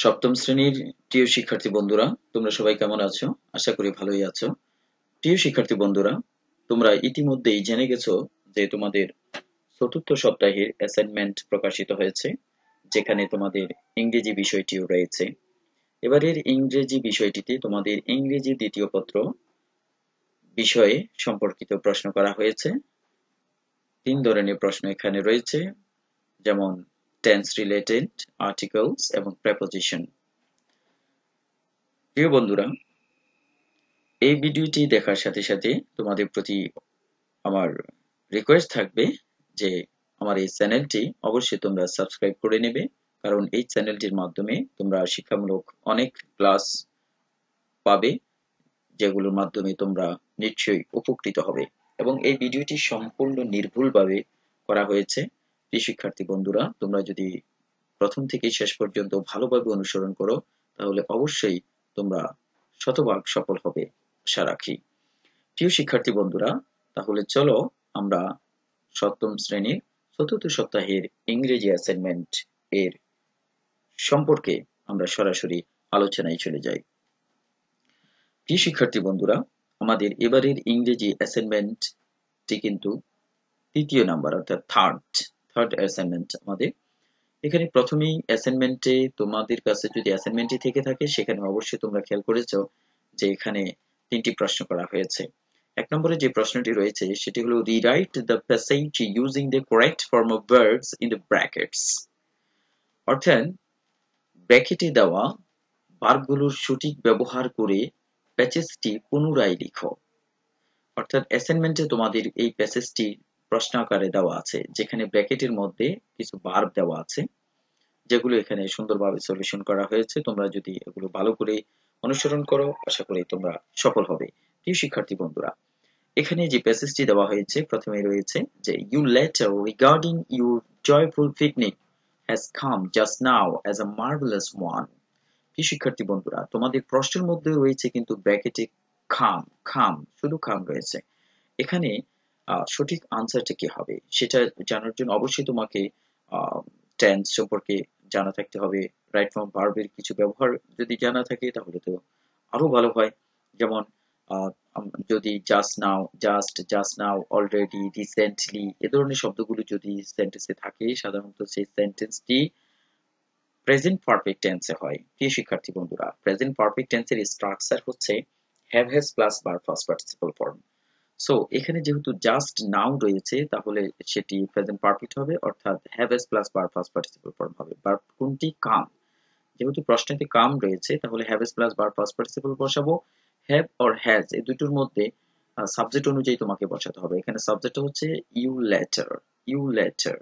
সপ্তম শ্রেণীর প্রিয় শিক্ষার্থী বন্ধুরা, তোমরা সবাই কেমন আছো? আশা করি ভালোই আছো। প্রিয় শিক্ষার্থী বন্ধুরা, তোমরা ইতিমধ্যেই জেনে গেছো যে তোমাদের চতুর্থ সপ্তাহের অ্যাসাইনমেন্ট প্রকাশিত হয়েছে, যেখানে তোমাদের ইংরেজি বিষয়টিও রয়েছে। এবারের ইংরেজি বিষয়টিতে তোমাদের ইংরেজি দ্বিতীয় পত্র বিষয়ে সম্পর্কিত প্রশ্ন করা হয়েছে। 3 ধরনের প্রশ্ন এখানে রয়েছে, যেমন টেন্স রিলেটেড, আর্টিকেলস এবং প্রেপোজিশন। প্রিয় বন্ধুরা, এই ভিডিওটি দেখার সাথে সাথে তোমাদের প্রতি আমার রিকোয়েস্ট থাকবে যে আমার এই চ্যানেলটি অবশ্যই তোমরা সাবস্ক্রাইব করে নেবে, কারণ এই চ্যানেলটির মাধ্যমে তোমরা শিক্ষামূলক অনেক ক্লাস পাবে, যেগুলোর মাধ্যমে তোমরা নিশ্চয়ই উপকৃত হবে। এবং এই ভিডিওটি সম্পূর্ণ নির্ভুলভাবে করা হয়েছে। প্রিয় শিক্ষার্থী বন্ধুরা, তোমরা যদি প্রথম থেকে শেষ পর্যন্ত ভালোভাবে অনুসরণ করো, তাহলে অবশ্যই তোমরা শতভাগ সফল হবে আশা রাখি। প্রিয় শিক্ষার্থী বন্ধুরা, তাহলে চলো আমরা সপ্তম শ্রেণীর চতুর্থ সপ্তাহের ইংরেজি অ্যাসাইনমেন্ট এর সম্পর্কে আমরা সরাসরি আলোচনায় চলে যাই। প্রিয় শিক্ষার্থী বন্ধুরা, আমাদের এবারের ইংরেজি অ্যাসাইনমেন্টটি কিন্তু তৃতীয় নাম্বার, অর্থাৎ থার্ড অ্যাসাইনমেন্ট আমাদের। এখানে প্রথমেই অ্যাসাইনমেন্টে তোমাদের কাছে যদি অ্যাসাইনমেন্টটি থেকে থাকে, সেখানে অবশ্যই তোমরা খেয়াল করেছো যে এখানে 3টি প্রশ্ন করা হয়েছে। 1 নম্বরে যে প্রশ্নটি রয়েছে সেটি হলো rewrite the passage using the correct form of words in the brackets, অর্থাৎ ব্র্যাকেটে দেওয়া ভার্বগুলোর সঠিক ব্যবহার করে প্যাসেজটি পুনরায় লিখো। অর্থাৎ অ্যাসাইনমেন্টে তোমাদের এই প্যাসেজটি প্রশ্ন আকারে দেওয়া আছে, যেখানে ব্র্যাকেটের মধ্যে কিছু ভার্ব দেওয়া আছে, যেগুলো এখানে সুন্দরভাবে সলিউশন করা হয়েছে। তোমরা যদি এগুলো ভালো করে অনুসরণ করো, আশা করি তোমরা সফল হবে। প্রিয় শিক্ষার্থী বন্ধুরা, এখানে যে প্যাসেজটি দেওয়া হয়েছে, প্রথমে রয়েছে যে you letter regarding your joyful picnic has come just now as a marvellous one. প্রিয় শিক্ষার্থী বন্ধুরা, তোমাদের প্রশ্নের মধ্যে রয়েছে কিন্তু ব্র্যাকেটে খাম, শুধু খাম রয়েছে। এখানে সঠিক আনসারটা কি হবে সেটা জানার জন্য অবশ্যই তোমাকে টেন্স সম্পর্কে জানা থাকতে হবে। রাইট ফর্ম ভার্বের কিছু ব্যবহার যদি জানা থাকে তাহলে তো আরো ভালো হয়। যেমন যদি জাস্ট নাও, অলরেডি, রিসেন্টলি এ ধরনের শব্দগুলো যদি সেন্টেন্সে থাকে, সাধারণত সেই সেন্টেন্সটি প্রেজেন্ট পারফেক্ট টেন্সে হয়। প্রিয় শিক্ষার্থী বন্ধুরা, প্রেজেন্ট পারফেক্ট টেন্সের স্ট্রাকচার হচ্ছে have has plus verb first participle form. So এখানে যেহেতু জাস্ট নাও রয়েছে, তাহলে সেটি প্রেজেন্ট পারফেক্ট হবে, অর্থাৎ have has plus verb first participle form হবে। ভার্ব কোনটি? কাম। যেহেতু প্রশ্নেতে কাম রয়েছে, তাহলে have has plus verb first participle বসাবো। হ্যাভ অর হ্যাজ এই দুটোর মধ্যে সাবজেক্ট অনুযায়ী তোমাকে বসাতে হবে। এখানে সাবজেক্ট হচ্ছে you letter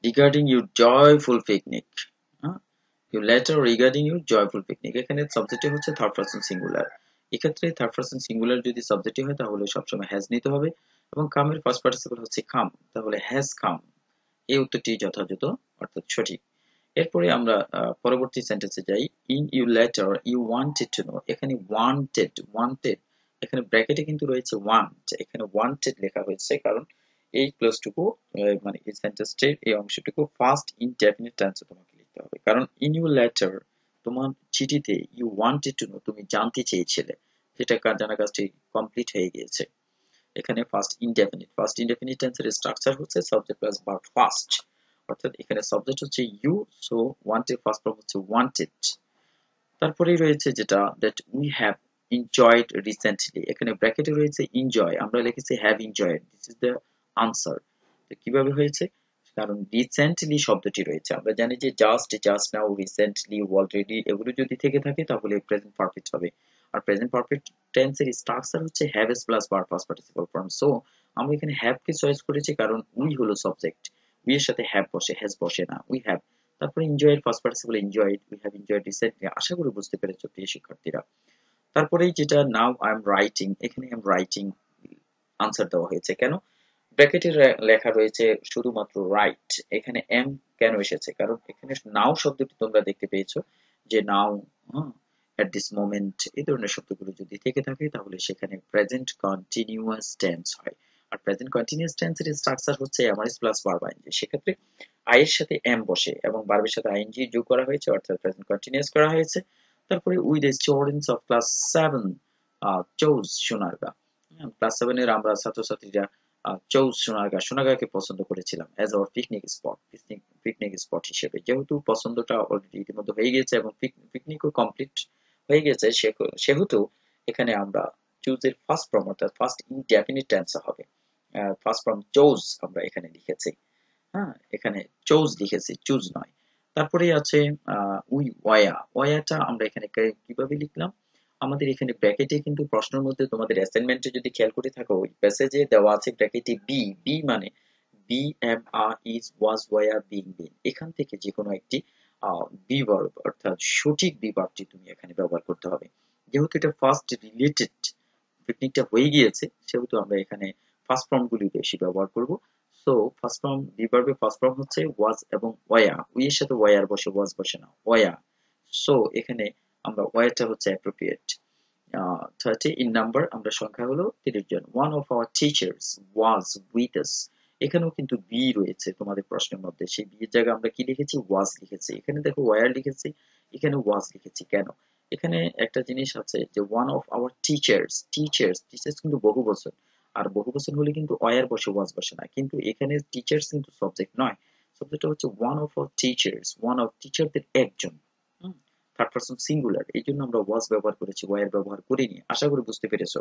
regarding your joyful picnic. You letter regarding your joyful picnic, এখানে সাবজেক্টে হচ্ছে থার্ড পারসন সিঙ্গুলার। এক্ষেত্রে থার্ড পারসন সিঙ্গুলার যদি সাবজেক্টে হয়, তাহলে সবসময় হ্যাজ নিতে হবে, এবং কামের ফার্স্ট পার্টিসিপল হচ্ছে কাম, তাহলে হ্যাজ কাম। এই উত্তরটি যথাযথ, অর্থাৎ সঠিক। এরপরে আমরা পরবর্তী সেন্টেন্সে যাই। In you letter you wanted to know, এখানে ওয়ান্টেড, এখানে ব্র্যাকেটে কিন্তু রয়েছে ওয়ান্ট, এখানে ওয়ান্টেড লেখা হয়েছে, কারণ এই ক্লোজটুকু মানে এই সেন্টেন্সটির এই অংশটুকু ফার্স্ট ইনডেফিনিট টেন্সে তোমাকে লিখতে হবে, কারণ ইন ইউ লেটার তোমার চিঠিতে ইউ ওয়ান্টেড টু নো তুমি জানতে চেয়েছিলে, যেটা জানা কাজটি কমপ্লিট হয়ে গিয়েছে। এখানে ফার্স্ট ইনডেফিনিট টেন্সের স্ট্রাকচার হচ্ছে সাবজেক্ট প্লাস ভার্ব ফার্স্ট, অর্থাৎ এখানে সাবজেক্ট হচ্ছে you, so wanted first form হচ্ছে ওয়ান্টেড। তারপরেই রয়েছে যেটা that we have enjoyed recently, এখানে ব্র্যাকেটে রয়েছে এনজয়, আমরা লিখেছি have enjoyed, this is the answer. তো কিভাবে হয়েছে? কারণ রিসেন্টলি শব্দটি রয়েছে। আমরা জানি যে জাস্ট নাও, রিসেন্টলি, অলরেডি এগুলো যদি থেকে থাকে, তাহলে প্রেজেন্ট পারফেক্ট হবে। আর প্রেজেন্ট পারফেক্ট টেন্সের স্ট্রাকচার হচ্ছে have S plus verb first participle form. So আমরা এখানে হ্যাভ কে চয়েস করেছি, কারণ উই হলো সাবজেক্ট, উই এর সাথে হ্যাভ বসে, হ্যাজ বসে না, উই হ্যাভ। তারপরে enjoyed first participle enjoyed, we have enjoyed recently. আশা করি বুঝতে পেরেছো প্রিয় শিক্ষার্থীরা। তারপরেই যেটা নাও আই এম রাইটিং, এখানে আই এম রাইটিং আনসার দেওয়া হয়েছে। কেন? ব্র্যাকেটে লেখা রয়েছে শুধুমাত্র রাইট, এখানে এম কেন এসেছে? কারণ এখানে নাও শব্দটি তোমরা দেখতে পেয়েছো যে নাও, এট দিস মোমেন্ট এই ধরনের শব্দগুলো যদি থেকে থাকে, তাহলে সেখানে প্রেজেন্ট কন্টিনিউয়াস টেন্স হয়। আর প্রেজেন্ট কন্টিনিউয়াস টেন্সের স্ট্রাকচার হচ্ছে এমআরএস প্লাস ভার্ব আইএনজি। সেক্ষেত্রে আই এর সাথে এম বসে এবং ভার্বের সাথে আইএনজি যোগ করা হয়েছে, অর্থাৎ প্রেজেন্ট কন্টিনিউয়াস করা হয়েছে। তারপরে we the students of class 7 chose Sonargaon. Class 7 এর আমরা ছাত্রছাত্রীরা চৌস সোনারগাঁকে পছন্দ করেছিলাম অ্যাজ আওয়ার পিকনিক স্পট হিসেবে। যেহেতু পছন্দটা অলরেডি ইতিমধ্যে হয়ে গেছে এবং পিকনিকও কমপ্লিট হয়ে গেছে, সেহেতু এখানে আমরা চুজ এর ফার্স্ট ফর্ম অর্থাৎ ফার্স্ট ইনডেফিনিট টেন্স হবে। ফার্স্ট ফর্ম চোজ আমরা এখানে লিখেছি, হ্যাঁ এখানে চোজ লিখেছি, চুজ নয়। তারপরে আছে উই ওয়াটা আমরা এখানে কিভাবে লিখলাম, আমাদের এখানে ব্র্যাকেটে কিন্তু প্রশ্নের মধ্যে তোমাদের অ্যাসাইনমেন্টে যদি খেয়াল করে থাকো ওই প্যাসেজে দেওয়া আছে ব্র্যাকেটে বি মানে be am are is was were being been, এখান থেকে যে কোনো একটি বি ভার্ব অর্থাৎ সঠিক বি ভার্বটি তুমি এখানে ব্যবহার করতে হবে। যেহেতু এটা ফার্স্ট রিলেটেড, পিকনিকটা হয়ে গিয়েছে, সেহেতু আমরা এখানে ফার্স্ট ফর্ম গুলি বেশি ব্যবহার করব। সো ফার্স্ট ফর্ম বি ভার্বের ফার্স্ট ফর্ম হচ্ছে ওয়াজ এবং ওয়া, উই এর সাথে ওয়ার বসে, ওয়াজ বসে না, ওয়া। সো এখানে আমরা ওয়াটা হচ্ছে অ্যাপ্রোপ্রিয়েট। 30 ইন নাম্বার, আমরা সংখ্যা হলো 30 জন। One of our teachers was with us, এখানেও কিন্তু বি রয়েছে তোমাদের প্রশ্নের মধ্যে, সেই বি এর জায়গায় আমরা কি লিখেছি, ওয়াজ লিখেছি। এখানে দেখো ওয়ার লিখেছি, এখানে ওয়াজ লিখেছি। কেন, এখানে একটা জিনিস আছে যে ওয়ান অফ আওয়ার টিচার্স কিন্তু বহু বচন, আর বহু বচন হলে কিন্তু ওয়ার বসে, ওয়াজ বসে না। কিন্তু এখানে টিচার্স কিন্তু সাবজেক্ট নয়, সাবজেক্টটা হচ্ছে one of our teachers, one of টিচারদের একজন, থার্ড পারসন সিঙ্গুলার, এই জন্য আমরা ওয়াজ ব্যবহার করেছি, ওয়ার ব্যবহার করিনি। আশা করি বুঝতে পেরেছো।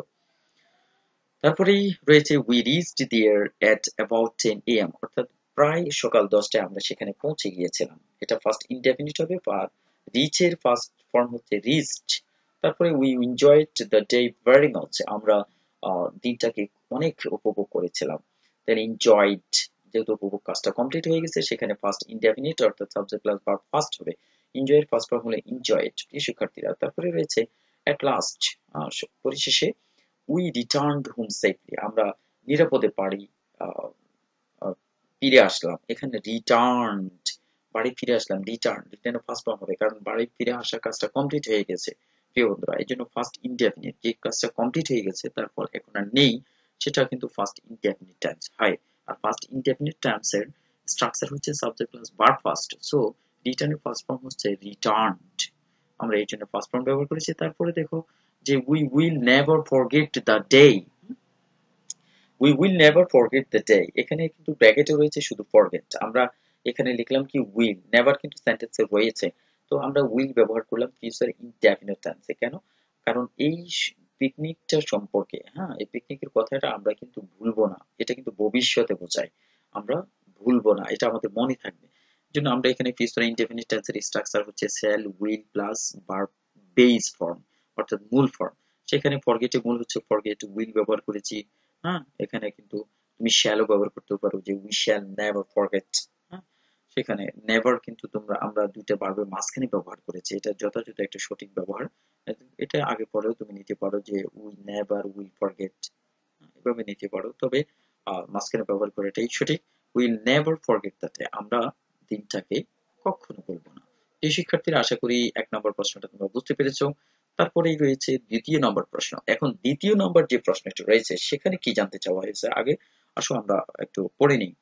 তারপরেই রয়েছে we reached there at about 10 AM, অর্থাৎ প্রায় সকাল 10টায় আমরা সেখানে পৌঁছে গিয়েছিলাম। এটা ফার্স্ট ইনডেফিনিট হবে, আর রিচ এর ফার্স্ট ফর্ম হচ্ছে রিচড। তারপরে we enjoyed the day very much, আমরা দিনটাকে অনেক উপভোগ করেছিলাম। দেন এনজয়েড, যেহেতু উপভোগ কাজটা কমপ্লিট হয়ে গেছে, সেখানে ফার্স্ট ইনডেফিনিট অর্থাৎ সাবজেক্ট প্লাস ভার্ব ফার্স্ট হবে। এনজয় এর ফার্স্ট ফর্ম হলো এনজয়েড, প্রিয় শিক্ষার্থীরা। তারপরে রয়েছে এট লাস্ট, পরিশেষে উই রিটার্নড হোম সেফলি, আমরা নিরাপদে বাড়ি ফিরে আসলাম। এখানে রিটার্নড, বাড়ি ফিরে আসলাম, রিটার্ন ফার্স্ট ফর্ম হবে, কারণ বাড়ি ফিরে আসার কাজটা কমপ্লিট হয়ে গেছে প্রিয় বন্ধুরা। এই জন্য ফার্স্ট ইনডেফিনিট, যে কাজটা কমপ্লিট হয়ে গেছে তার ফল এখন আর নেই, সেটা কিন্তু ফার্স্ট ইনডেফিনিট টেন্স হয়। আর ফার্স্ট ইনডেফিনিট টেন্সের স্ট্রাকচার হচ্ছে subject plus verb first. So রিটার্নের ফার্স্ট ফর্ম হচ্ছে রিটার্নড, আমরা এই জন্য ফার্স্ট ফর্ম ব্যবহার করেছি। তারপরে দেখো যে we will never forget the day, we will never forget the day, এখানে কিন্তু ব্র্যাকেটে রয়েছে শুধু ফরগেট, আমরা এখানে লিখলাম কি উইল, নেভার কিন্তু সেন্টেন্সে রয়েছে, তো আমরা উইল ব্যবহার করলাম ফিউচার ইনডেফিনিট টেন্সে। কেন, কারণ এই পিকনিকটা সম্পর্কে, হ্যাঁ এই পিকনিকের কথাটা আমরা কিন্তু ভুলবো না, এটা কিন্তু ভবিষ্যতে বোঝায়, আমরা ভুলবো না, এটা আমাদের মনে থাকবে। জন্য আমরা এখানে ফিউচার ইনডেফিনিট টেন্সের স্ট্রাকচার হচ্ছে shall will plus verb base form অর্থাৎ মূল ফর্ম। সেখানে ফরগেটে মূল হচ্ছে ফরগেট, উইল ব্যবহার করেছি, হ্যাঁ এখানে কিন্তু তুমি শ্যালও ব্যবহার করতে পারো, যে উই শ্যাল নেভার ফরগেট। হ্যাঁ সেখানে নেভার কিন্তু আমরা দুইটা ভার্বের মাঝখানে ব্যবহার করেছি, এটা যথাযথ একটা সঠিক ব্যবহার। এটা আগে পরেও তুমি নিতে পারো যে উই নেভার উইল ফরগেট, এভাবে নিতে পারো, তবে মাঝখানে ব্যবহার করাটাই সঠিক। Will never forget the day, আমরা দিনটাকে কখনো ভুলবো না। এই শিক্ষার্থীরা আশা করি 1 নম্বর প্রশ্নটা তোমরা বুঝতে পেরেছো। তারপরেই রয়েছে 2য় নম্বর প্রশ্ন। এখন 2য় নম্বর যে প্রশ্নটি রয়েছে সেখানে কি জানতে চাওয়া হয়েছে, আগে আসো আমরা একটু পড়ে নিই।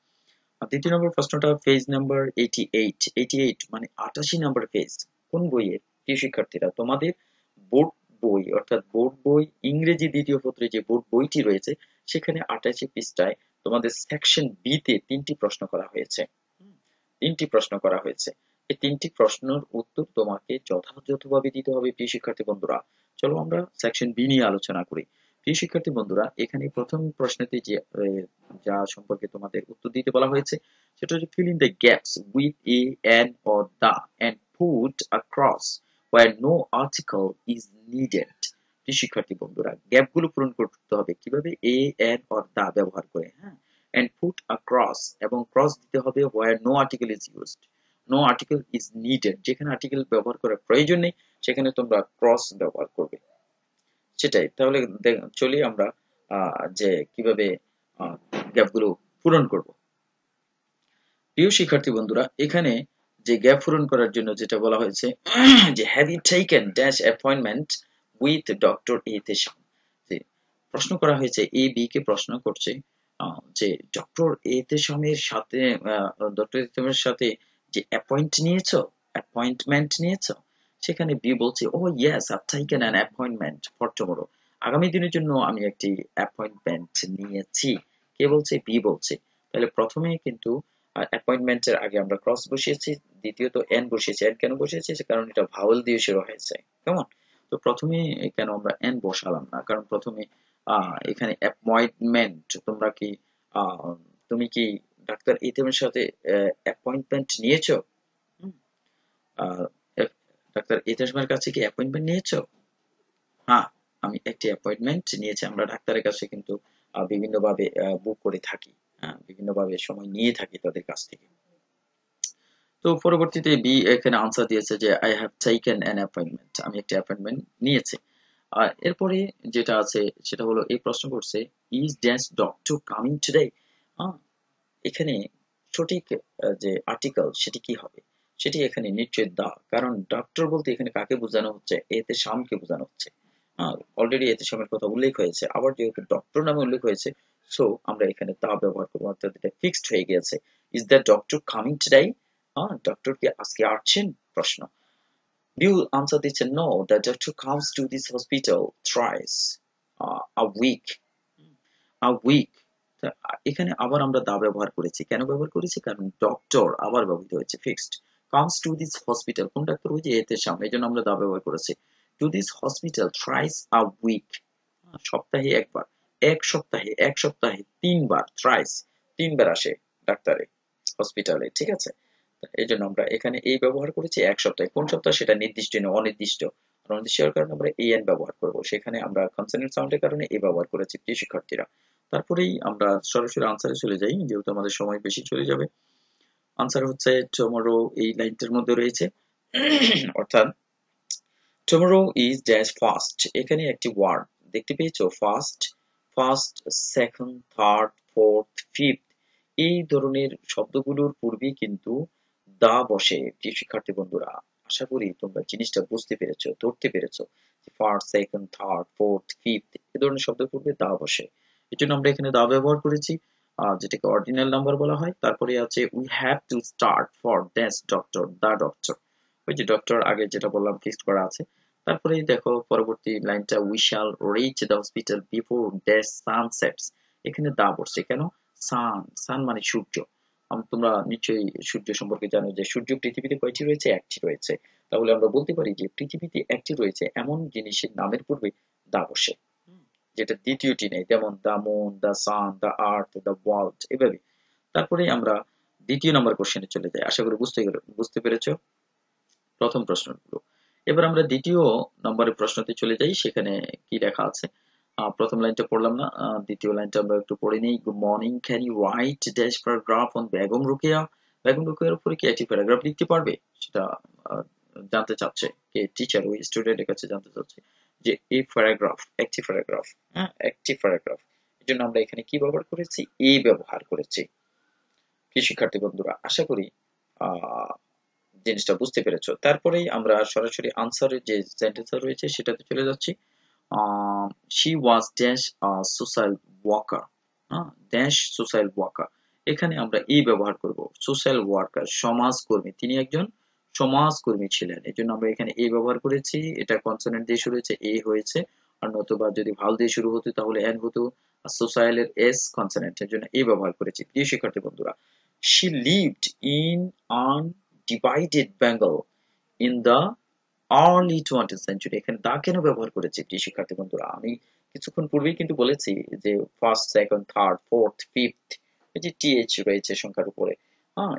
2য় নম্বর প্রশ্নটা পেজ নাম্বার 88 মানে 88 নম্বর পেজ। কোন বইয়ের, প্রিয় শিক্ষার্থীরা তোমাদের বোর্ড বই অর্থাৎ বোর্ড বই ইংরেজি 2য় পত্রে যে বোর্ড বইটি রয়েছে সেখানে 88 পৃষ্ঠায় তোমাদের সেকশন বি তে 3টি প্রশ্ন করা হয়েছে। 3টি প্রশ্ন করা হয়েছে, এই 3টি প্রশ্নের উত্তর তোমাকে যথাযথভাবে দিতে হবে প্রিয় শিক্ষার্থী বন্ধুরা। চলো আমরা সেকশন বি নিয়ে আলোচনা করি। প্রিয় শিক্ষার্থী বন্ধুরা, এখানে প্রথম প্রশ্নটি যে যা সম্পর্কে তোমাদের উত্তর দিতে বলা হয়েছে সেটা হচ্ছে fill in the gaps with a, an or the and put a cross where no article is needed। প্রিয় শিক্ষার্থী বন্ধুরা, গ্যাপ গুলো পূরণ করতে হবে কিভাবে, a, an or the ব্যবহার করে, হ্যাঁ and put a cross, এবং ক্রস দিতে হবে where no article is used, no article is needed, যেখানে আর্টিকেল ব্যবহার করার প্রয়োজন নেই সেখানে তোমরা ক্রস ব্যবহার করবে, সেটাই। তাহলে চলি আমরা যে কিভাবে গ্যাপগুলো পূরণ করব। প্রিয় শিক্ষার্থী বন্ধুরা, এখানে যে গ্যাপ পূরণ করার জন্য যেটা বলা হয়েছে যে have you taken dash appointment with doctor এ তে, প্রশ্ন করা হয়েছে এ বি কে প্রশ্ন করছে যে ডক্টর এতেশামের সাথে ডক্টর এতেশামের সাথে যে অ্যাপয়েন্টমেন্ট নিয়েছো, সেখানে বি বলছে, oh yes, I taken an appointment for tomorrow. আগামী দিনের জন্য আমি একটি অ্যাপয়েন্টমেন্ট নিয়েছি। কে বলছে? বি বলছে। তাহলে প্রথমে কিন্তু অ্যাপয়েন্টমেন্টের আগে আমরা ক্রস বসিয়েছি, দ্বিতীয়ত এন বসিয়েছি। এন কেন বসিয়েছি? কারণ এটা ভাওয়েল দিয়ে শুরু হয়েছে, কেমন? তো প্রথমে কেন আমরা এন বসালাম না? কারণ প্রথমে এখানে অ্যাপয়েন্টমেন্ট, তোমরা কি আহ, তুমি কি ডাক্তার ইতেমের সাথে অ্যাপয়েন্টমেন্ট নিয়েছো? হুম, আহ, ডাক্তার ইতেমের কাছে কি অ্যাপয়েন্টমেন্ট নিয়েছো? হ্যাঁ, আমি একটি অ্যাপয়েন্টমেন্ট নিয়েছি। আমরা ডাক্তারের কাছে কিন্তু বিভিন্নভাবে বুক করে থাকি, হ্যাঁ, বিভিন্নভাবে সময় নিয়ে থাকি তাদের কাছ থেকে। তো পরবর্তীতে বি এখানে আনসার দিয়েছে যে I have taken an appointment, আমি একটি অ্যাপয়েন্টমেন্ট নিয়েছি। আর এরপরে যেটা আছে সেটা হলো, এই প্রশ্ন করছে, is dash doctor coming today. এখানে সঠিক যে আর্টিকেল সেটি কি হবে? সেটি এখানে নিশ্চয়ই দা, কারণ ডক্টর বলতে এখানে কাকে বোঝানো হচ্ছে? এতে শামকে বোঝানো হচ্ছে। অলরেডি এতে শামের কথা উল্লেখ হয়েছে, আবার যেহেতু ডক্টর নামে উল্লেখ হয়েছে, সো আমরা এখানে দা ব্যবহার করবো, অর্থাৎ এটা ফিক্সড হয়ে গেছে। Is the doctor coming today? Doctor কি আজকে আসছেন? প্রশ্ন। বিউ আনসার দিচ্ছে, no, the doctor comes to this hospital thrice a week. Week, এখানে আবার আমরা দা ব্যবহার করেছি। কেন ব্যবহার করেছি? কারণ ডক্টর আবার ব্যবহৃত হয়েছে, fixed. Comes to this hospital, কোন ডাক্তার? ওই যে এতে সামনে, এই জন্য আমরা দা ব্যবহার করেছি। To this hospital thrice a week, সপ্তাহে একবার। এক সপ্তাহে 3 বার, থ্রাইস 3 বার আসে ডাক্তারে হসপিটালে, ঠিক আছে? এই জন্য আমরা এখানে এই ব্যবহার করেছি এক সপ্তাহে। কোন সপ্তাহ সেটা নির্দিষ্ট নয়, অনির্দিষ্ট। অনির্দিষ্ট হওয়ার কারণে আমরা এন ব্যবহার করব, সেখানে আমরা কনসোনেন্ট সাউন্ডের কারণে এ ব্যবহার করেছি, প্রিয় শিক্ষার্থীরা। তারপরেই আমরা সরাসরি আনসারে চলে যাই, যেহেতু আমাদের সময় বেশি চলে যাবে। আনসার হচ্ছে টুমরো, এই লাইনটার মধ্যে রয়েছে। অর্থাৎ টুমরো ইজ ড্যাশ ফার্স্ট, এখানে একটি ওয়ার্ড দেখতে পেয়েছো, first. First, second, third, fourth, fifth, এই ধরনের শব্দগুলোর পূর্বে কিন্তু দা বসে, প্রিয় শিক্ষার্থী বন্ধুরা। আশা করি তোমরা জিনিসটা বুঝতে পেরেছো, ধরতে পেরেছো। First, second, third, fourth, fifth, এই ধরনের শব্দের পূর্বে দা বসে। এই জন্য আমরা এখানে দা ব্যবহার করেছি, যেটাকে অর্ডিনাল নাম্বার বলা হয়। তারপরে আছে we have to start for that doctor, the doctor. ওই যে ডক্টর আগে যেটা বললাম ফিক্সড করা আছে। তারপরে দেখো পরবর্তী লাইনটা, we shall reach the hospital before the sun sets, এখানে দা বসছে। কেন? সান, সান মানে সূর্য। তোমরা নিশ্চয়ই সূর্য সম্পর্কে জানো যে সূর্য পৃথিবীতে কয়টি রয়েছে? একটি রয়েছে। তাহলে আমরা বলতে পারি যে পৃথিবীতে একটি রয়েছে এমন জিনিসের নামের পূর্বে দা বসে, যেটা দ্বিতীয়টি নেই, যেমন the moon, the San, the earth, the world, এভাবে। তারপরে আমরা দ্বিতীয় নম্বর কোশ্চেনে চলে যাই। আশা করি বুঝতে পেরেছো প্রথম প্রশ্নগুলো। এবার আমরা দ্বিতীয় নম্বরের প্রশ্নতে চলে যাই, সেখানে কি লেখা আছে। প্রথম লাইনটা পড়লাম না, দ্বিতীয় লাইনটা আমরা একটু পড়ে নিই। Good morning, can you write dash paragraph on Begum Rokeya? Begum রোকেয়ার উপরে কি একটি প্যারাগ্রাফ লিখতে পারবে? সেটা আহ, জানতে চাচ্ছে কে? টিচার ওই স্টুডেন্টের কাছে জানতে চাচ্ছে যে এই প্যারাগ্রাফ, একটি প্যারাগ্রাফ, হ্যাঁ, একটি প্যারাগ্রাফ, এর জন্য আমরা এখানে কি ব্যবহার করেছি? এই ব্যবহার করেছি। কি শিক্ষার্থী বন্ধুরা, আশা করি আহ জিনিসটা বুঝতে পেরেছো। তারপরেই আমরা সরাসরি আনসারের যে সেন্টেন্সটা রয়েছে সেটাতে চলে যাচ্ছি। She was dash social worker, dash social worker, এখানে আমরা এই ব্যবহার করব, সোশ্যাল ওয়ার্কার, সমাজকর্মী, তিনি একজন সমাজকর্মী ছিলেন। এই জন্য আমরা এখানে এই ব্যবহার করেছি। এটা কনসোনেন্ট দিয়ে শুরু হয়েছে, এ হয়েছে। আর নতুবা যদি ভাল দিয়ে শুরু হতো তাহলে এন হতো। আর সোশ্যালের এস কনসোনেন্ট, এর জন্য এই ব্যবহার করেছি। প্রিয় শিক্ষার্থী বন্ধুরা, she lived in undivided Bengal in the early 20th century, এখানে দা কেন ব্যবহার করেছি প্রিয় শিক্ষার্থী বন্ধুরা? আমি কিছুক্ষণ পূর্বেই কিন্তু বলেছি যে first, second, third, fourth, fifth, এই যে টিএইচ রয়েছে সংখ্যার উপরে,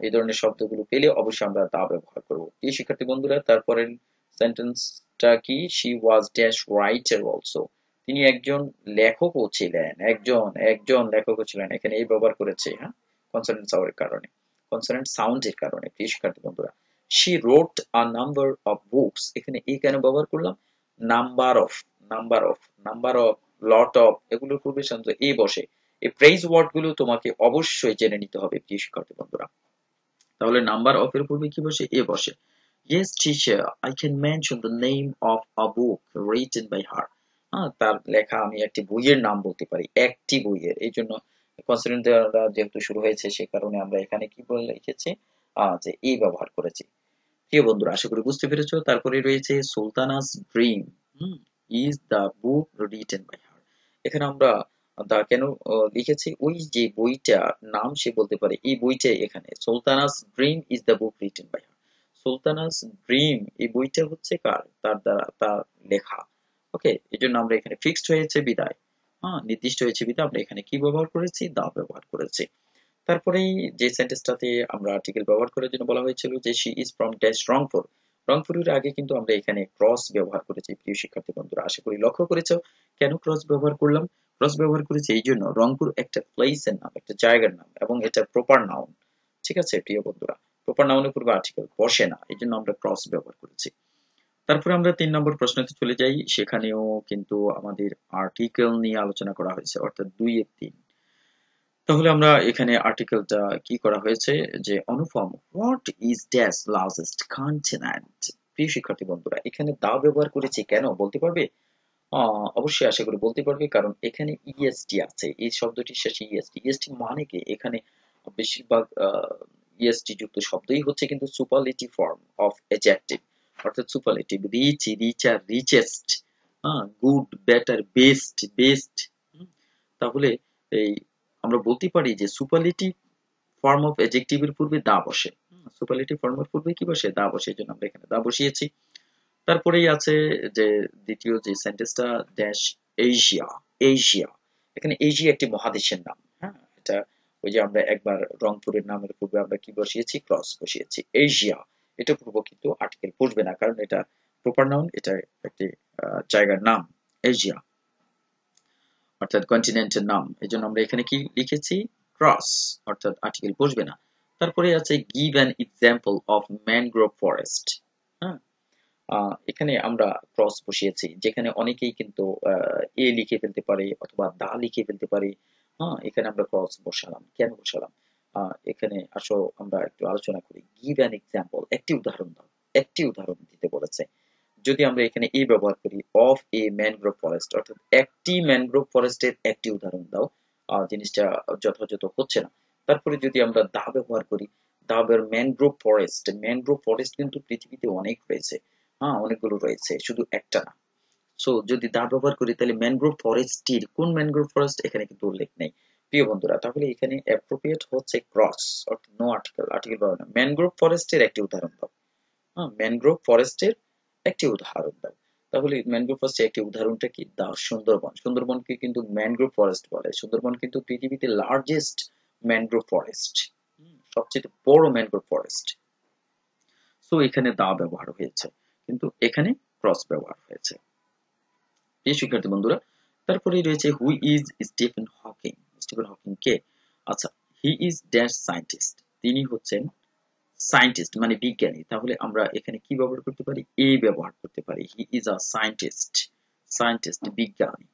এই ধরনের শব্দগুলো পেলে অবশ্যই আমরা দা ব্যবহার করব। প্রিয় শিক্ষার্থী বন্ধুরা, তারপরের সেন্টেন্সটা কি? She was dash writer also, তিনি একজন লেখকও ছিলেন, একজন লেখকও ছিলেন, এখানে এই ব্যবহার করেছে, হ্যাঁ, কনসোনেন্ট সাউন্ডের কারণে, কনসোনেন্ট সাউন্ডের কারণে। প্রিয় শিক্ষার্থী বন্ধুরা, she wrote a number of books, এখানে এই কেন ব্যবহার করলাম? নাম্বার অফ, লট অফ, এগুলোর পূর্বে সাধারণত এ বসে। এই ফ্রেজ ওয়ার্ড গুলো তোমাকে অবশ্যই জেনে নিতে হবে প্রিয় শিক্ষার্থী বন্ধুরা। তাহলে নাম্বার অফ এর পূর্বে কি বসে? এ বসে। Yes teacher, I can mention the name of a book written by her, তার লেখা আমি একটি বইয়ের নাম বলতে পারি, একটি বইয়ের, এই জন্য কনসোনেন্ট দ্বারা যেহেতু শুরু হয়েছে সে কারণে আমরা এখানে কি বলে লিখেছি, যে এ ব্যবহার করেছি। প্রিয় বন্ধুরা, আশা করি বুঝতে পেরেছো। তারপরে রয়েছে Sultana's dream is the book written by her. এখানে আমরা দা কেন লিখেছি, ওই যে বইটা নাম সে বলতে পারে, এই বইটাই এখানে Sultana's dream is the book written by her. Sultana's dream এই বইটা হচ্ছে কার, তার দ্বারা, তার লেখা। ওকে, এই জন্য আমরা এখানে ফিক্সড হয়েছে বিদায়, হ্যাঁ নির্দিষ্ট হয়েছে বিদায় আমরা এখানে কি ব্যবহার করেছি, দা ব্যবহার করেছি। তারপরেই যে সেন্টেন্সটাতে আমরা আর্টিকেল ব্যবহার করার জন্য বলা হয়েছিল যে she is from dash Rangpur, রংপুরের আগে কিন্তু আমরা এখানে ক্রস ব্যবহার করেছি। প্রিয় শিক্ষার্থী বন্ধুরা, আশা করি লক্ষ্য করেছো কেন ক্রস ব্যবহার করলাম। ক্রস ব্যবহার করেছি এই জন্য, রংপুর একটা প্লেসের নাম, একটা জায়গার নাম, এবং এটা প্রপার নাউন। ঠিক আছে প্রিয় বন্ধুরা, প্রপার নাউনের পূর্বে আর্টিকেল বসে না, এই জন্য আমরা ক্রস ব্যবহার করেছি। তারপরে আমরা 3 নম্বর প্রশ্নতে চলে যাই, সেখানেও কিন্তু আমাদের আর্টিকেল নিয়ে আলোচনা করা হয়েছে, অর্থাৎ 2-এর 3। তাহলে আমরা এখানে আর্টিকেলটা কি করা হয়েছে, যে Anupam what is dash largest continent. প্রিয় শিক্ষার্থী বন্ধুরা, এখানে দা ব্যবহার করেছি কেন বলতে পারবে? অবশ্যই আশা করি বলতে পারবে, কারণ এখানে ইএসটি আছে, এই শব্দটির শেষে ইএসটি। ইএসটি মানে কি, এখানে বেশিরভাগ ইএসটি যুক্ত শব্দই হচ্ছে কিন্তু সুপারলেটিভ ফর্ম অফ অ্যাডজেক্টিভ, অর্থাৎ superlative. Rich, richer, richest, good, better, best, best. তাহলে এই আমরা বলতে পারি যে সুপারলেটিভ ফর্ম অফ অ্যাডজেক্টিভের পূর্বে দা বসে। সুপারলেটিভ ফর্মের পূর্বে কি বসে, দা বসে, এই জন্য আমরা এখানে দা বসিয়েছি। তারপরেই আছে যে দ্বিতীয় যে সেন্টেন্সটা, ড্যাশ এশিয়া। এশিয়া, এখানে এশিয়া একটি মহাদেশের নাম। হ্যাঁ, এটা ওই যে আমরা একবার রংপুরের নামের পূর্বে আমরা কি বসিয়েছি, ক্রস বসিয়েছি। এশিয়া, এটা পূর্ব কিন্তু আর্টিকেল বসবে না, কারণ এটা প্রপার নাউন, এটা একটি জায়গার নাম এশিয়া, অর্থাৎ কন্টিনেন্টের নাম। এই জন্য আমরা এখানে কি লিখেছি, ক্রস, অর্থাৎ আর্টিকেল বসবে না। তারপরে আছে give an example of mangrove forest. হ্যাঁ, এখানে আমরা ক্রস বসিয়েছি, যেখানে অনেকেই কিন্তু এ লিখে ফেলতে পারে অথবা দা লিখে ফেলতে পারে। হ্যাঁ, এখানে আমরা ক্রস বসালাম, কেন বসালাম, এখানে আসো আমরা একটু আলোচনা করি। গিভ অ্যান এক্সাম্পল, একটি উদাহরণ দাও, একটি উদাহরণ দিতে বলেছে। যদি আমরা এখানে এ ব্যবহার করি, অফ এ ম্যানগ্রোভ ফরেস্ট, অর্থাৎ একটি ম্যানগ্রোভ ফরেস্টের একটি উদাহরণ দাও, জিনিসটা যথাযথ হচ্ছে না। তারপরে যদি আমরা দা ব্যবহার করি, দা ম্যানগ্রোভ ফরেস্ট, ম্যানগ্রোভ ফরেস্ট কিন্তু পৃথিবীতে অনেক রয়েছে, হ্যাঁ অনেকগুলো রয়েছে, শুধু একটা না। সো যদি দা ব্যবহার করি তাহলে ম্যানগ্রোভ ফরেস্টটির, কোন ম্যানগ্রোভ ফরেস্ট এখানে কিন্তু উল্লেখ নেই। প্রিয় বন্ধুরা, তাহলে এখানে অ্যাপ্রোপ্রিয়েট হচ্ছে ক্রস, অর্থাৎ নো আর্টিকেল, আর্টিকেল পাবে না। ম্যানগ্রোভ ফরেস্টের একটি উদাহরণ দাও, হ্যাঁ ম্যানগ্রোভ ফরেস্টের একটি উদাহরণ দাও। তাহলে ম্যানগ্রোভ ফরেস্টের একটি উদাহরণটা কি, দা সুন্দরবন। সুন্দরবনকে কিন্তু ম্যানগ্রোভ ফরেস্ট বলে। সুন্দরবন কিন্তু পৃথিবীতে লার্জেস্ট ম্যানগ্রোভ ফরেস্ট, সবচেয়ে বড় ম্যানগ্রোভ ফরেস্ট। সো এখানে দা ব্যবহার হয়েছে, কিন্তু এখানে ক্রস ব্যবহার হয়েছে। এই শিক্ষার্থী বন্ধুরা, তারপরে রয়েছে who is Stephen Hawking. Stephen Hawking কে? আচ্ছা, হি ইজ ড্যাশ সায়েন্টিস্ট, তিনি হচ্ছেন সায়েন্টিস্ট মানে বিজ্ঞানী। তাহলে আমরা এখানে কি ব্যবহার করতে পারি, এ ব্যবহার করতে পারি। He is a scientist, scientist বিজ্ঞানী।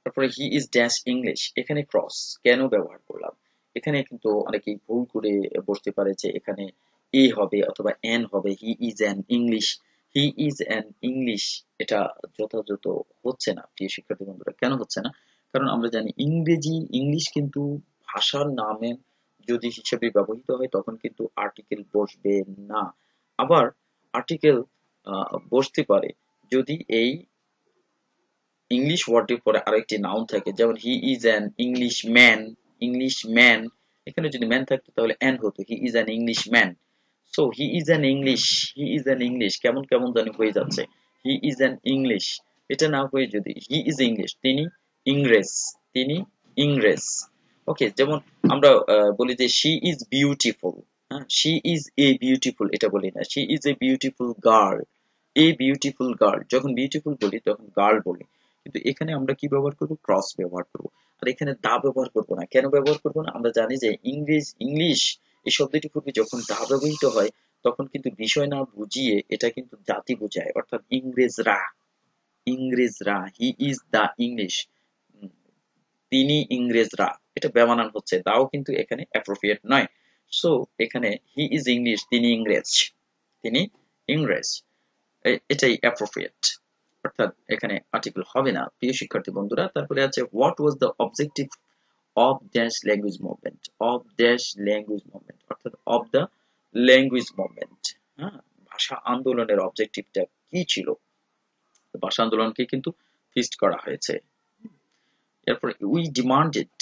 তারপরে হি ইজ ড্যাশ ইংলিশ, এখানে ক্রস কেন ব্যবহার করলাম, এখানে কিন্তু অনেকেই ভুল করে বসতে পারে যে এখানে এ হবে অথবা এন হবে। He is an English, he is an English, এটা যথাযথ হচ্ছে না। প্রিয় শিক্ষার্থী বন্ধুরা, কেন হচ্ছে না, কারণ আমরা জানি ইংরেজি, ইংলিশ কিন্তু ভাষার নামে যদি হিসেবে ব্যবহৃত হয় তখন কিন্তু আর্টিকেল বসবে না। আবার আর্টিকেল বসতে পারে যদি এই ইংলিশ ওয়ার্ডের পরে আরেকটি নাউন থাকে, যেমন he is an English man, English man, এখানে যদি ম্যান থাকতো তাহলে অ্যান হতো, he is an English man. So he is an English, he is an English কেমন কেমন জানি হয়ে যাচ্ছে। হি ইজ অ্যান ইংলিশ, এটা না হয়ে যদি হি ইজ ইংলিশ, তিনি ইংরেজ, তিনি ইংরেজ। ওকে, যেমন আমরা বলি যে শি ইজ বিউটিফুল, হ্যাঁ শি ইজ এ বিউটিফুল, এটা বলি না, she is a beautiful girl, a beautiful girl. যখন বিউটিফুল বলি তখন গার্ল বলি, কিন্তু এখানে আমরা কি ব্যবহার করব, ক্রস ব্যবহার করব। আর এখানে দা ব্যবহার করব না, কেন ব্যবহার করব না, আমরা জানি যে ইংলিশ এই শব্দটি পূর্বে যখন দা ব্যবহৃত হয় তখন কিন্তু বিষয় না বুঝিয়ে এটা কিন্তু জাতি বোঝায়, অর্থাৎ ইংরেজরা, ইংরেজরা, হি ইজ দা ইংলিশ, তিনি ইংরেজরা, এটা বেমানান হচ্ছে, দাও কিন্তু এখানে অ্যাপ্রোপ্রিয়েট নয়। সো এখানে হি ইজ ইংলিশ, তিনি ইংরেজ, তিনি ইংরেজ, এটাই অ্যাপ্রোপ্রিয়েট, অর্থাৎ এখানে আর্টিকেল হবে না। প্রিয় শিক্ষার্থী বন্ধুরা, তারপরে আছে what was the objective of dash language movement, of dash language movement অর্থাৎ of the language movement। হ্যাঁ, ভাষা আন্দোলনের অবজেক্টিভটা কি ছিল? ভাষা আন্দোলনকে কিন্তু ফিস্ট করা হয়েছে। এরপরে we demanded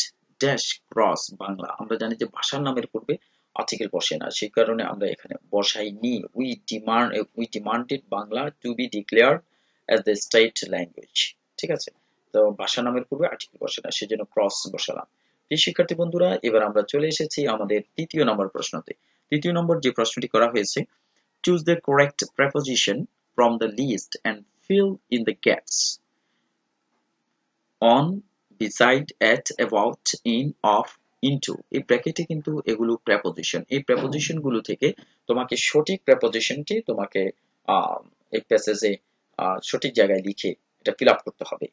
dash cross Bangla. আমরা জানি যে ভাষার নামের পূর্বে আর্টিকেল বসে না, সেই কারণে আমরা এখানে বসাইনি। We demanded Bangla to be declared as the state language. ঠিক আছে, তো ভাষা নামের পূর্বে আর্টিকেল বসে না, সেজন্য ক্রস বসালাম। প্রিয় শিক্ষার্থী বন্ধুরা, এবার আমরা চলে এসেছি আমাদের তৃতীয় নম্বর প্রশ্নতে। তৃতীয় নম্বর যে প্রশ্নটি করা হয়েছে, choose the correct preposition from the list and fill in the gaps on, beside, at, about, in, of, into। এই ব্র্যাকেটে কিন্তু এগুলো প্রেপোজিশন। এই প্রেপোজিশন গুলো থেকে তোমাকে সঠিক প্রেপোজিশনটি তোমাকে এই প্যাসেজে সঠিক জায়গায় লিখে এটা ফিল আপ করতে হবে।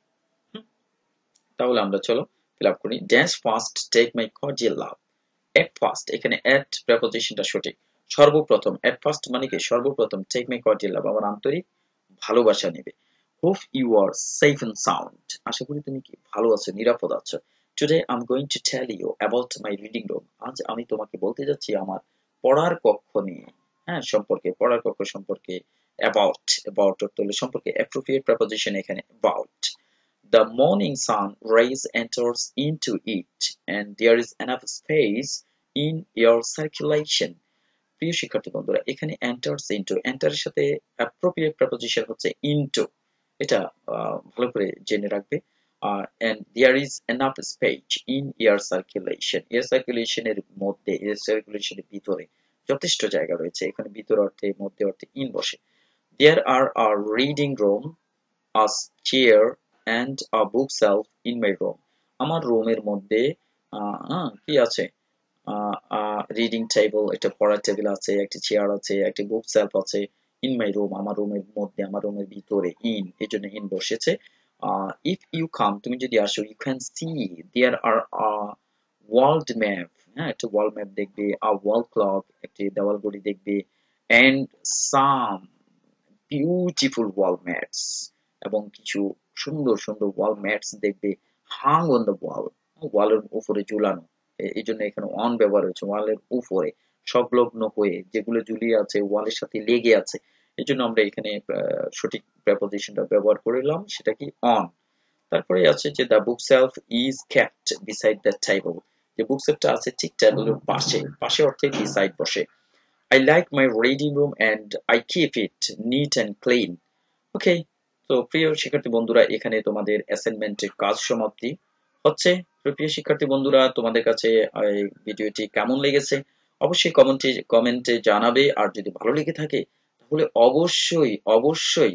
তাহলে আমরা চলো ফিল আপ করি। Dance first take my cordial love. At first, এখানে এট প্রেপোজিশনটা সঠিক। সর্বপ্রথম, এট ফার্স্ট মানে কি সর্বপ্রথম। টেক মাই কর্ডিয়াল লাভ আমার আন্তরিক ভালোবাসা নেবে। Hope you are safe and sound। আশা করি তুমি কি ভালো আছো, নিরাপদ আছো। Today I'm going to tell you about my reading room। আজ আমি তোমাকে বলতে যাচ্ছি আমার পড়ার কক্ষ নিয়ে, হ্যাঁ, সম্পর্কে, পড়ার কক্ষ সম্পর্কে। About, about অর্থ হলো সম্পর্কে, appropriate preposition এখানে about। The morning sun rays enters into it and there is enough space in your circulation। প্রিয় শিক্ষার্থী বন্ধুরা, এখানে enters into, enter এর সাথে appropriate preposition হচ্ছে into। এটা ভালো করে জেনে রাখবে। and there is enough space in air circulation। air circulation এর মধ্যে, air circulation এর ভিতরে যথেষ্ট জায়গা রয়েছে। এখানে ভিতর অর্থে, মধ্যে অর্থে in বসে। there are a reading room, a chair and a bookshelf in my room। আমার রুমের মধ্যে কি আছে? রিডিং টেবিল, একটা পড়ার টেবিল আছে, একটা চেয়ার আছে, একটা বুক সেলফ আছে। ইন মাই রুম, আমার রুমের মধ্যে, আমার রুমের ভিতরে। ইন, এই জন্য ইন বসেছে। ইফ ইউ কাম, তুমি যদি আসো, you can see there are world map. হ্যাঁ, একটা ওয়ার্ল্ড ম্যাপ দেখবে। আ ওয়াল ক্লক, একটি দেওয়াল ঘড়ি দেখবে। And some beautiful wall mats, এবং কিছু সুন্দর সুন্দর ওয়াল ম্যাটস দেখবে। হাং অন দ্য ওয়াল, ওয়ালের উপরে ঝুলানো। এই জন্য এখানে অন ব্যবহার হয়েছে, ওয়ালের উপরে সংলগ্ন হয়ে, যেগুলো ঝুলিয়ে আছে, ওয়ালের সাথে লেগে আছে। এই জন্য আমরা এখানে সঠিক প্রেপোজিশনটা ব্যবহার করলাম, সেটা কি অন। তারপরে আছে যে the book self is kept beside the table. যে বুক সেলফটা আছে ঠিক টেবিলের পাশে, পাশে অর্থে বিসাইড বসে। I like my reading room and I keep it neat and clean। ওকে, তো প্রিয় শিক্ষার্থী বন্ধুরা, এখানে তোমাদের অ্যাসাইনমেন্টের কাজ সমাপ্তি হচ্ছে। তো প্রিয় শিক্ষার্থী বন্ধুরা, তোমাদের কাছে এই ভিডিওটি কেমন লেগেছে অবশ্যই কমেন্টে জানাবে। আর যদি ভালো লেগে থাকে তাহলে অবশ্যই অবশ্যই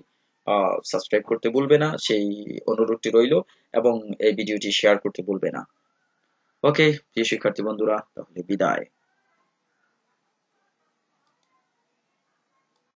সাবস্ক্রাইব করতে ভুলবে না, সেই অনুরোধটি রইল, এবং এই ভিডিওটি শেয়ার করতে ভুলবে না। ওকে প্রিয় শিক্ষার্থী বন্ধুরা, তাহলে বিদায়।